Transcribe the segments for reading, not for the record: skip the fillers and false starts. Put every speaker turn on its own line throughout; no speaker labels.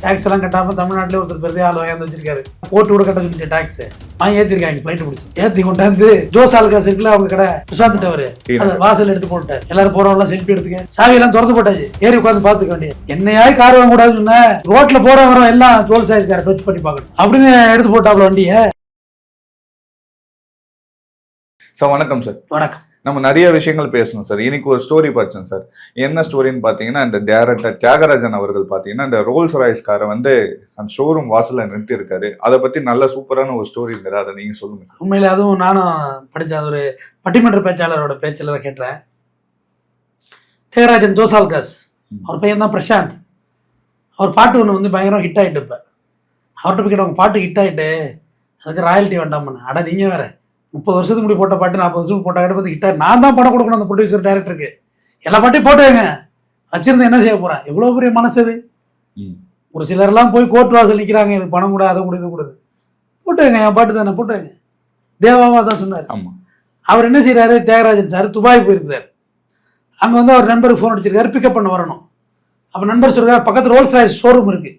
Tax எல்லாம் கட்டாமல் தமிழ்நாட்டிலே ஒருத்தர் பெரிய ஆள் வாங்கி வச்சிருக்காரு. போட்டு கூட கட்ட சொல்லிச்சு டேக்ஸ் வாங்கி ஏற்றிருக்காங்க. ஃப்ளைட்டு பிடிச்சி ஏற்றி கொண்டாந்து ஜோஸ் ஆல்காஸ் இருக்குல்ல அவங்க கடை பிரசாந்த் அவரு அதை வாசல் எடுத்து போட்டார். எல்லாரும் போறவங்களாம் செல்ஃபி எடுத்துக்க சாவியெல்லாம் திறந்து போட்டாச்சு. ஏறி உட்காந்து பார்த்துக்க வேண்டிய என்னையாவது கார் வாங்க கூடாதுன்னு சொன்னேன். ரோட்ல போறவங்க எல்லாம் ரோல் சைஸ் காரை டச் பண்ணி பார்க்கணும் அப்படின்னு எடுத்து போட்டாப்ல வண்டியை.
சார் வணக்கம் சார்.
வணக்கம்.
நம்ம நிறைய விஷயங்கள் பேசணும் சார். இன்னைக்கு ஒரு ஸ்டோரி பார்த்தேன் சார். என்ன ஸ்டோரின்னு பார்த்தீங்கன்னா, இந்த டைரக்டர் தியாகராஜன் அவர்கள் பார்த்தீங்கன்னா இந்த ரோல்ஸ் ராய்ஸ் காரை வந்து அந்த ஷோரூம் வாசல்ல நிறுத்தி இருக்காரு. அதை பத்தி நல்ல சூப்பரான ஒரு ஸ்டோரி இருக்காரு. அதை நீங்க சொல்லுங்க சார்.
உண்மையில அதுவும் நானும் படித்தேன். அது ஒரு பட்டிமன்ற பேச்சாளரோட பேச்சில் தான் கேட்டேன். தியாகராஜன் ஜோஸ் ஆல்காஸ் அவர் பையன் தான் பிரசாந்த். அவர் பாட்டு ஒன்று வந்து பயங்கரம் ஹிட் ஆகிட்டு இப்போ அவர்கிட்ட போய் கேட்டவங்க பாட்டு ஹிட் ஆகிட்டு அதுக்கு ராயல்ட்டி வேண்டாம்னு. அட நீங்கள் வேற 30 வருஷத்துக்கு முடி போட்ட பாட்டு 40 வருஷத்துக்கு போட்ட கிட்ட வந்து ஹிட்டாக நான் தான் படம் கொடுக்கணும் அந்த ப்ரொடியூசர் டைரக்டருக்கு. எல்லா பாட்டையும் போட்டுவேங்க வச்சிருந்து என்ன செய்ய போகிறேன். எவ்வளோ பெரிய மனசு அது. ஒரு சிலர்லாம் போய் கோர்ட் வாசல் நிற்கிறாங்க. எனக்கு பணம் கூட அதை கூட இது கூடாது போட்டுவேங்க. என் பாட்டு தானே போட்டுவேங்க. தேவாவா தான் சொன்னார். அவர் என்ன செய்கிறாரு, தியாகராஜன் சார் துபாய் போயிருக்கிறார். அங்கே வந்து அவர் நண்பருக்கு ஃபோன் அடிச்சிருக்காரு, பிக்கப் பண்ண வரணும். அப்போ நண்பர் சொல்கிறார் பக்கத்தில் ரோல்ஸ் ராய்ஸ் ஷோரூம் இருக்குது,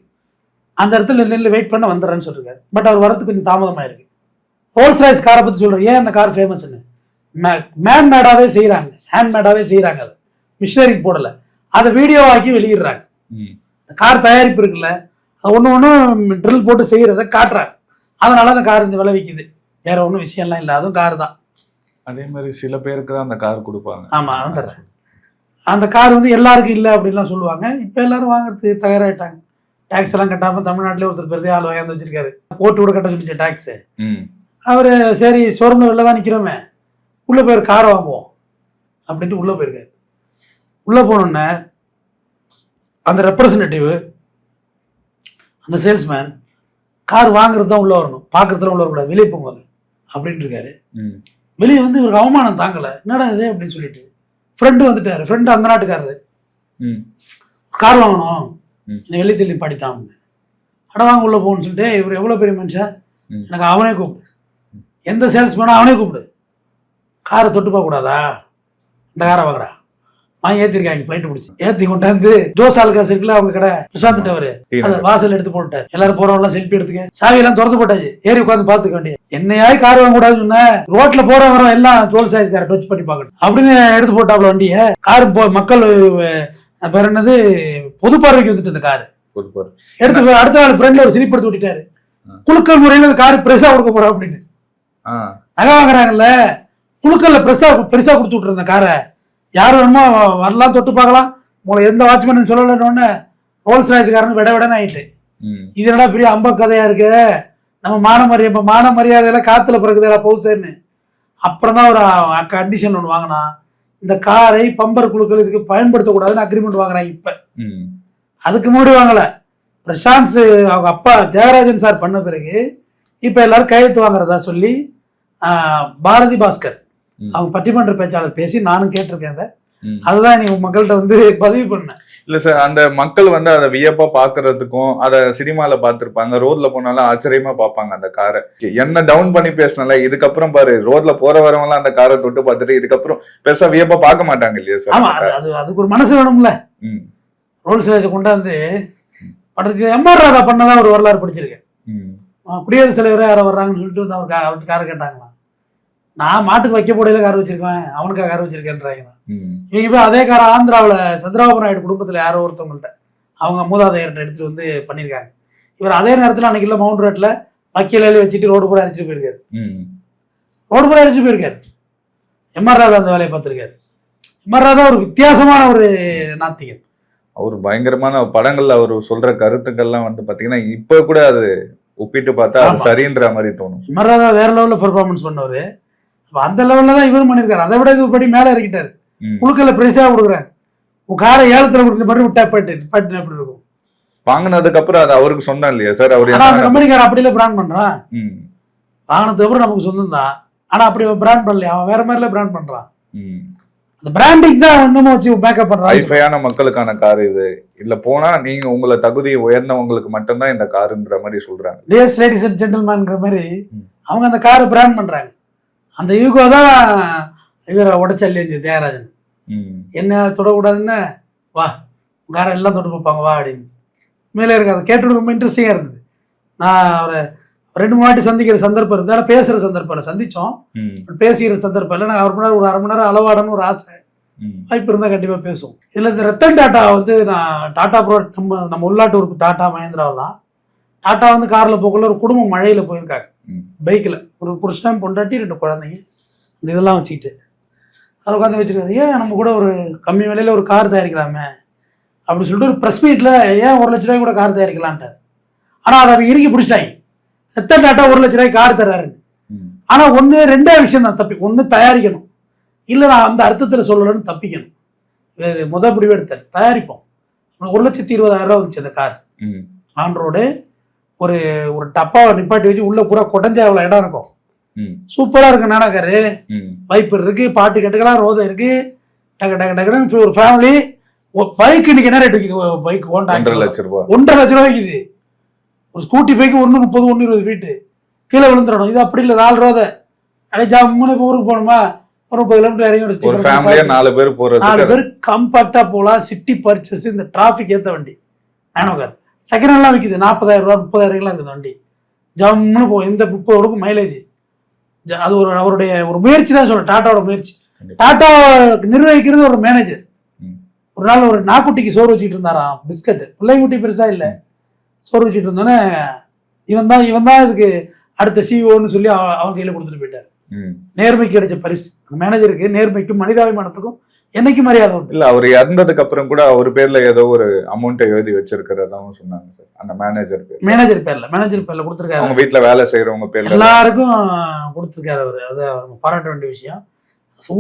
அந்த இடத்துல நெல் வெயிட் பண்ண வந்துடுறேன்னு சொல்லியிருக்காரு. பட் அவர் வரதுக்கு கொஞ்சம் தாமதமாக இருக்குது. ரோல்ஸ் ராய்ஸ் காரை பற்றி சொல்கிறேன். ஏன் அந்த கார் ஃபேமஸ்ன்னு மேடாகவே செய்கிறாங்க, ஹேண்ட்மேடாகவே செய்கிறாங்க. அதை மிஷினரிக்கு போடலை, அதை வீடியோவாக்கி வெளியிடுறாங்க. இந்த கார் தயாரிப்பு இருக்குல்ல, அது ஒன்று ஒன்றும் ட்ரில் போட்டு செய்கிறத காட்டுறாங்க. அதனால அந்த கார் இந்த விலை விற்கிது. வேற ஒன்றும் விஷயம்லாம் இல்லை, அதுவும் கார் தான்.
அதே மாதிரி சில பேருக்கு தான் அந்த கார் கொடுப்பாங்க.
ஆமாம், அதான் தர்றேன். அந்த கார் வந்து எல்லாருக்கும் இல்லை அப்படின்லாம் சொல்லுவாங்க. இப்போ எல்லாரும் வாங்குறது தயாராகிட்டாங்க. டேக்ஸ் எல்லாம் கட்டாமல் தமிழ்நாட்டிலே ஒருத்தர் பெரிய ஆள் வாங்கி வச்சிருக்காரு. போட்டு கூட கட்ட சொல்லிச்சு டேக்ஸு. அவர் சரி ஷோரூமில் வெளில தான் நிற்கிறோமே, உள்ளே போய் காரை வாங்குவோம் அப்படின்ட்டு உள்ளே போயிருக்காரு. உள்ளே போனோன்னே அந்த ரெப்ரசன்டேட்டிவ், அந்த சேல்ஸ்மேன் கார் வாங்குறது தான் உள்ளே வரணும், பார்க்குறதுலாம் உள்ளே வரக்கூடாது, வெளியே போங்க அப்படின்ட்டு இருக்காரு. வெளியே வந்து இவருக்கு அவமானம் தாங்கலை. என்னடா இது அப்படின்னு சொல்லிட்டு ஃப்ரெண்டு வந்துட்டார். ஃப்ரெண்டு அந்த நாட்டுக்காரரு. கார் வாங்கணும், வெளியே தள்ளி பாடிட்டான். அட வாங்க உள்ளே போகணும்னு சொல்லிட்டு இவர் எவ்வளோ பெரிய மனுஷன், எனக்கு அவனே கூப்பிடு, எந்த சேல்ஸ்மேனும் அவனே கூப்பிடு, காரை தொட்டு பார்க்கக்கூடாதா, இந்த காரை வாங்குறா வாங்கி ஏற்றிருக்காங்க. ஃப்ளைட்டு பிடிச்சி ஏற்றி கொண்டாந்து ஜோஸ் ஆல்காஸ் இருக்குல்ல அவங்க கடை பிரசாந்த் அவரு அதை வாசல் எடுத்து போட்டார். எல்லாரும் போறவங்களாம் செல்ஃபி எடுத்துக்க சாவியெல்லாம் திறந்து போட்டாச்சு. ஏறி உட்காந்து பார்த்துக்க வேண்டிய என்னையாவது கார் வாங்க கூடாதுன்னு சொன்னேன். ரோட்ல போறவங்க எல்லாம் ரோல் சைஸ் காரை டச் பண்ணி பார்க்கணும் அப்படின்னு எடுத்து போட்டாப்ல வண்டியை. காரு மக்கள் பேர் என்னது பொது பார்வைக்கு வந்துட்டு இந்த காரு எடுத்து அடுத்த நாள் ஃப்ரெண்ட்ல ஒரு சிரிப்பு எடுத்து விட்டுட்டாரு. குழுக்கள் முறையில் காரு பெருசா கொடுக்க போறோம் அப்படின்னு நகை வாங்குறாங்கல்ல, குழுக்கல்ல பெருசா கொடுத்து விட்டுரு இந்த காரை. யாரும் வேணுமோ வரலாம், தொட்டு பார்க்கலாம், உங்களை எந்த வாட்ச்மேன் சொல்லலன்னு ரோல்ஸ் ராய்ஸ் காரனு விடன்னு ஆயிட்டு. இது என்னடா பெரிய அம்ப கதையா இருக்கு, நம்ம மான மரியாதையெல்லாம் காத்துல பிறகுதா பவுசர்னு. அப்புறம் தான் ஒரு கண்டிஷன் ஒன்று வாங்கினா, இந்த காரை பம்பர் குழுக்கள் இதுக்கு பயன்படுத்தக்கூடாதுன்னு அக்ரிமெண்ட் வாங்குறாங்க. இப்ப அதுக்கு முன்னாடி வாங்கல. பிரசாந்த் அவங்க அப்பா தியாகராஜன் சார் பண்ண பிறகு இப்ப எல்லாரும் கையெழுத்து வாங்குறதா சொல்லி பாரதி பாஸ்கர் அவங்க பட்டிமன்ற பேச்சாளர் பேசி நானும் கேட்டிருக்கேன். அதுதான் நீங்க மக்கள்கிட்ட வந்து பதிவு பண்ணேன்.
இல்ல சார், அந்த மக்கள் வந்து அதை வியப்பா பாக்குறதுக்கும் அதை சினிமால பாத்துருப்பாங்க, ரோட்ல போனாலும் ஆச்சரியமா பார்ப்பாங்க அந்த காரை. என்ன டவுன் பண்ணி பேசினால இதுக்கப்புறம் பாரு ரோட்ல போற வரவங்க அந்த காரை தொட்டு பார்த்துட்டு இதுக்கப்புறம் பெருசா வியப்பா பார்க்க மாட்டாங்க இல்லையா சார்?
ஆமா, அதுக்கு ஒரு மனசு வேணும்ல. ரோல்ஸ் ராய்ஸை கொண்டாந்து படத்துக்கு எம்ஆர் ராதா பண்ணதான் ஒரு வரலாறு படிச்சிருக்கேன். குடியரசுத் தலைவரே யாரோ வர்றாங்கன்னு சொல்லிட்டு வந்து அவருக்கு காரை கேட்டாங்களாம். நான் மாட்டுக்கு வைக்க போடையில கார் வச்சிருக்கேன், அவனுக்காக கார் வச்சிருக்கேன்றாங்க. இவங்க போய் அதே காரை ஆந்திராவில் சந்திரபாபு நாயுடு குடும்பத்தில் யாரோ ஒருத்தவங்கள்ட்ட அவங்க மூதாதையர்கிட்ட எடுத்துட்டு வந்து பண்ணியிருக்காங்க. இவர் அதே நேரத்தில் அன்னைக்கு இல்லை மவுண்ட் ரோட்ல வக்கீலையில வச்சுட்டு ரோடு பூரா அரிச்சிட்டு போயிருக்காரு. எம்ஆர் ராதா அந்த வேலையை பார்த்துருக்காரு. எம்ஆர் ராதா ஒரு வித்தியாசமான ஒரு நாத்திகன்.
அவர் பயங்கரமான படங்கள்ல அவர் சொல்ற கருத்துக்கள்லாம் வந்து பாத்தீங்கன்னா இப்ப கூட அது ஒப்பிட்டு பார்த்தா அது சரின்ற மாதிரி தோணும். எம்ஆர் ராதா
வேற லெவல்ல பெர்ஃபார்மன்ஸ் பண்ணவரு. அந்த லெவல்ல தான் இவரும் பண்ணிருக்காரு. அதை விட இது படி மேல இறக்கிட்டாரு. குழுக்கல்ல பிரைஸா கொடுக்குறேன், உன் காரை ஏலத்துல கொடுத்து மறுபடியும் எப்படி இருக்கும்.
வாங்கினதுக்கு அப்புறம் அது அவருக்கு சொன்னா இல்லையா சார்? அவர்
அந்த கம்பெனிக்கார அப்படியில பிராண்ட் பண்றான். வாங்கினதுக்கு அப்புறம் நமக்கு சொந்தம் தான், ஆனா அப்படி பிராண்ட் பண்ணலையா, அவன் வேற மாதிரில பிராண்ட் பண்றான். அந்த பிராண்டிங் தான் இன்னமும் வச்சு மேக்கப் பண்றான்.
ஹைஃபையான மக்களுக்கான கார் இது. இதுல போனா நீங்க உங்களை தகுதி உயர்ந்தவங்களுக்கு மட்டும்தான் இந்த காருன்ற மாதிரி சொல்றாங்க.
டேஸ் லேடிஸ் அண்ட் ஜென்டில்மேன்ங்கிற மாதிரி அவங்க அந்த காரை பிராண்ட் பண்றாங்க. அந்த ஈகோ தான் இவரை உடைச்சல்ல தியாகராஜன். என்ன தொடக்கூடாதுன்னு வா காரை எல்லாம் தொட்டு பார்ப்பாங்க வா அப்படின்னு. மேலே இருக்காது. கேட்டு ரொம்ப இன்ட்ரெஸ்டிங்காக இருந்தது. நான் அவரை 2-3 வாட்டி சந்திக்கிற சந்தர்ப்பம் இருந்தது. ஆனால் பேசுகிற சந்தர்ப்பம் இல்லை, சந்தித்தோம், பேசிக்கிற சந்தர்ப்பம் இல்லை. நாங்கள் 1 மணி நேரம் ஒரு 1/2 மணி நேரம் அளவாடன்னு ஒரு ஆசை, வாய்ப்பு இருந்தால் கண்டிப்பாக பேசுவோம். இதில் இந்த ரத்தன் டாட்டா வந்து நான் டாட்டா நம்ம உள்நாட்டு உறுப்பு டாட்டா மஹேந்திராவெல்லாம் டாட்டா வந்து காரில் போகக்குள்ள ஒரு குடும்பம் மழையில் போயிருக்காங்க பைக்கில், ஒரு புருஷன் பொண்டாட்டி 2 குழந்தைங்க, இந்த இதெல்லாம் வச்சுக்கிட்டு அவர் உட்காந்து வச்சுருக்காரு. ஏன் நம்ம கூட ஒரு கம்மி விலையில் ஒரு கார் தயாரிக்கலாமே அப்படின்னு சொல்லிட்டு ஒரு ப்ரெஸ் மீட்டில் ஏன் 1 லட்ச ரூபாய்க்கு கூட கார் தயாரிக்கலான்ட்டார். ஆனால் அதை அவங்க இறுக்கி பிடிச்சிட்டாங்க. ரத்தன் டாட்டா 1 லட்ச ரூபாய்க்கு கார் தர்றாருன்னு. ஆனால் 2 விஷயம் தான் தப்பி. ஒன்று தயாரிக்கணும், இல்லை நான் அந்த அர்த்தத்தில் சொல்லலன்னு தப்பிக்கணும். வேறு முடிவு எடுத்தார், தயாரிப்போம். 1,20,000 ரூபா வந்துச்சு அந்த கார். ஆன் ரோடு ஒரு டப்பாவை நிப்பாட்டி வச்சு உள்ள பூரா கொடைஞ்சா அவ்வளோ இடம் இருக்கும், சூப்பராக இருக்கு. நானாக்காரு வைப்பர் இருக்கு, பாட்டு கட்டுக்கலாம், ரோதை இருக்கு, டக்கு டக்கு டக்குன்னு ஒரு ஃபேமிலி. பைக் இன்னைக்கு என்ன ரேட் விற்கிது? பைக் Honda
1.5 லட்ச ரூபா,
1.5 லட்ச ரூபா விற்கிது. ஒரு ஸ்கூட்டி பைக்கு 130, 120 ஃபீட்டு கீழே விழுந்துடணும். இது அப்படி இல்லை, 4 ரோதை. அப்படியே ஜம்முன்னு ஊருக்கு போகணுமா, ஒரு 30 கிலோமீட்டர் இறங்கி
ஒரு ஃபேமிலியா 4 பேர் போறது,
4 பேர் கம்ஃபர்ட்டா போகலாம். சிட்டி பர்ச்சேஸ், இந்த டிராஃபிக் ஏற்ற வண்டி நானோ கார். செகண்ட் ஹேண்ட்லாம் விற்கிது 40,000 ரூபா, 30,000 இருக்குது வண்டி. ஜம்முன்னு போகும், இந்த 30 கொடுக்கும் மைலேஜ். அது அவருடைய ஒரு முயற்சி தான் சொல்றேன், டாட்டாவோட முயற்சி. டாட்டா நிர்வகிக்கிறது ஒரு மேனேஜர். ஒரு நாள் ஒரு நாக்குட்டிக்கு சோறு வச்சுட்டு இருந்தாராம், பிஸ்கட். பிள்ளைங்குட்டி பெருசா இல்லை, சோறு வச்சுட்டு இருந்தோன்னே இவன் தான் இதுக்கு அடுத்த சிஓன்னு சொல்லி அவன் கையில கொடுத்துட்டு போயிட்டார். நேர்மைக்கு கிடைச்ச பரிசு அந்த மேனேஜருக்கு. நேர்மைக்கும் மனிதாபிமானத்துக்கும் என்னைக்கு மரியாதை உண்டு.
இல்ல அவர் இறந்ததுக்கு அப்புறம் கூட அவர் பேர்ல ஏதோ ஒரு அமௌண்ட் எழுதி வச்சிருக்கிறதாவும் சொன்னாங்க சார். அந்த மேனேஜர் பேர்ல கொடுத்துருக்காரு. அவங்க வீட்டுல வேலை செய்யறவங்க பேர்ல
எல்லாருக்கும் கொடுத்துருக்காரு அவரு. அதை பாராட்ட வேண்டிய விஷயம்.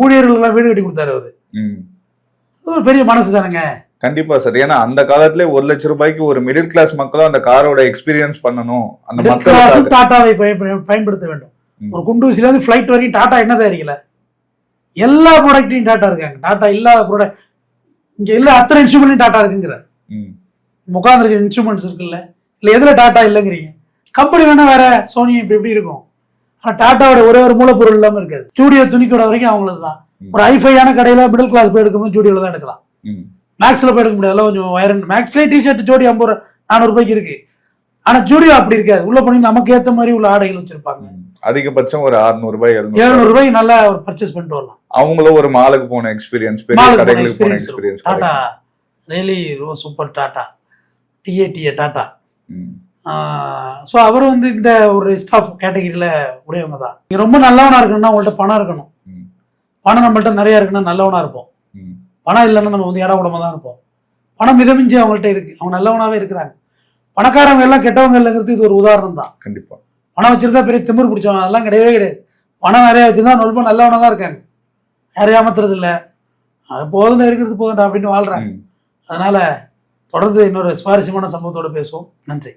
ஊழியர்கள் எல்லாம் வீடு கட்டி கொடுத்தாரு அவரு. ஒரு பெரிய மனசு தானேங்க.
கண்டிப்பா சார். ஏன்னா அந்த காலத்துல 1 லட்ச ரூபாய்க்கு ஒரு மிடில் கிளாஸ் மக்களும் அந்த காரோட எக்ஸ்பீரியன்ஸ் பண்ணணும். அந்த மக்கள்
டாட்டாவை பயன்படுத்த வேண்டும். ஒரு குண்டூசில இருந்து ஃபிளைட் வரைக்கும் டாட்டா என்ன தயாரிக்கல, எல்லா ப்ராடக்ட்டையும் டாட்டா இருக்காங்க. டாட்டா இல்லாத ப்ராடக்ட் இங்க இல்ல, அத்தனை இன்ஸ்ட்ருமெண்ட்லையும் டாட்டா இருக்குங்கிற. உட்காந்துருக்க இன்ஸ்ட்ருமெண்ட்ஸ் இருக்குல்ல, இல்ல எதுல டாட்டா இல்லைங்கிறீங்க. கம்பெனி வேணா வேற, சோனி இப்படி இருக்கும். ஆனா டாட்டாவோட ஒரே ஒரு மூலப்பொருள் இல்லாம இருக்காது. ஜூடியோ துணிக்கூட வரைக்கும் அவங்களது தான். ஒரு ஐஃபையான கடையில மிடில் கிளாஸ் போய் எடுக்கணும், ஜூடியோல தான் எடுக்கலாம். மேக்ஸ்ல போய் எடுக்க முடியாது, கொஞ்சம் வயரண்ட். மேக்ஸ்லேயே டிஷர்ட் ஜோடி 50 400 ரூபாய்க்கு இருக்கு. ஆனா ஜூடியோ அப்படி இருக்காது. உள்ள போனீங்க நமக்கு ஏத்த மாதிரி உள்ள ஆடைகள் வச்சிருப்பாங்க.
அதிகபட்சம் ஒரு 600 ரூபாய்
700 ரூபாய் நல்லா ஒரு பர்ச்சேஸ் பண்ணிட்டு வரலாம்.
அவங்களும் ஒரு மாலுக்கு போன எக்ஸ்பீரியன்ஸ், பெரிய கடைகளுக்கு போன experience.
Tata really super. Tata DA Tata. So அவர் வந்து இந்த ஒரு ஸ்டாஃப் கேட்டகரியில உடையவங்க தான். நீங்க ரொம்ப நல்லவனா இருக்கணும்னா உங்கள்ட்ட பணம் இருக்கணும். பணம் நம்மள்ட்ட நிறைய இருக்குன்னா நல்லவனா இருப்போம். பணம் இல்லைன்னா நம்ம வந்து இட உடம்பா தான் இருப்போம். பணம் மிதமிஞ்சி அவங்கள்ட்ட இருக்கு, அவங்க நல்லவனாவே இருக்கிறாங்க. பணக்காரங்க எல்லாம் கெட்டவங்க இல்லைங்கிறது இது ஒரு உதாரணம் தான்.
கண்டிப்பா.
பணம் வச்சிருந்தா பெரிய திமிர் பிடிச்சவங்க அதெல்லாம் கிடையவே கிடையாது. பணம் நிறைய வச்சிருந்தா ரொம்ப நல்லவனா தான் இருக்காங்க, யாரையும் ஏமாத்துறது இல்லை. போதும் இருக்கிறது போதும் அப்படின்னு வாழ்றாங்க. அதனால தொடர்ந்து இன்னொரு சுவாரஸ்யமான சம்பவத்தோட பேசுவோம். நன்றி.